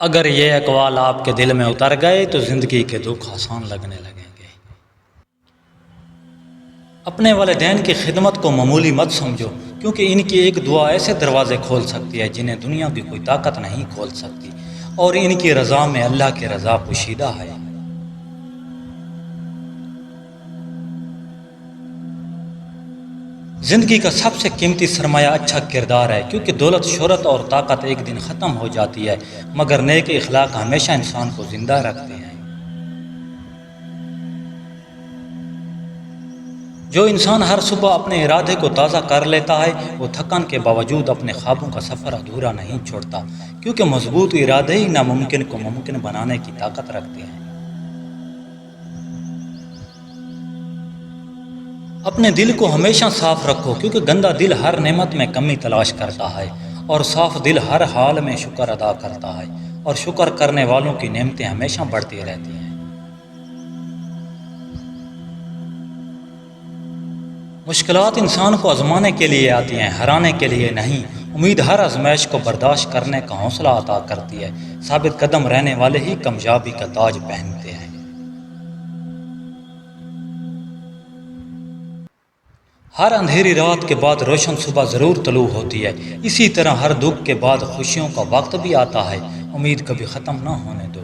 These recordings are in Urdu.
اگر یہ اقوال آپ کے دل میں اتر گئے تو زندگی کے دکھ آسان لگنے لگیں گے۔ اپنے والدین کی خدمت کو معمولی مت سمجھو، کیونکہ ان کی ایک دعا ایسے دروازے کھول سکتی ہے جنہیں دنیا کی کوئی طاقت نہیں کھول سکتی، اور ان کی رضا میں اللہ کی رضا پوشیدہ ہے۔ زندگی کا سب سے قیمتی سرمایہ اچھا کردار ہے، کیونکہ دولت، شہرت اور طاقت ایک دن ختم ہو جاتی ہے، مگر نیک اخلاق ہمیشہ انسان کو زندہ رکھتے ہیں۔ جو انسان ہر صبح اپنے ارادے کو تازہ کر لیتا ہے، وہ تھکن کے باوجود اپنے خوابوں کا سفر ادھورا نہیں چھوڑتا، کیونکہ مضبوط ارادے ہی ناممکن کو ممکن بنانے کی طاقت رکھتے ہیں۔ اپنے دل کو ہمیشہ صاف رکھو، کیونکہ گندا دل ہر نعمت میں کمی تلاش کرتا ہے، اور صاف دل ہر حال میں شکر ادا کرتا ہے، اور شکر کرنے والوں کی نعمتیں ہمیشہ بڑھتی رہتی ہیں۔ مشکلات انسان کو آزمانے کے لیے آتی ہیں، ہرانے کے لیے نہیں۔ امید ہر آزمائش کو برداشت کرنے کا حوصلہ عطا کرتی ہے۔ ثابت قدم رہنے والے ہی کامیابی کا تاج پہنتے ہیں۔ ہر اندھیری رات کے بعد روشن صبح ضرور طلوع ہوتی ہے، اسی طرح ہر دکھ کے بعد خوشیوں کا وقت بھی آتا ہے۔ امید کبھی ختم نہ ہونے دو۔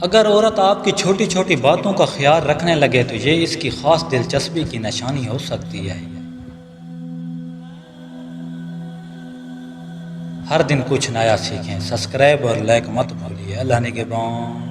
اگر عورت آپ کی چھوٹی چھوٹی باتوں کا خیال رکھنے لگے تو یہ اس کی خاص دلچسپی کی نشانی ہو سکتی ہے۔ ہر دن کچھ نیا سیکھیں۔ سبسکرائب اور لائک مت بھولیے۔ اللہ نگہبان۔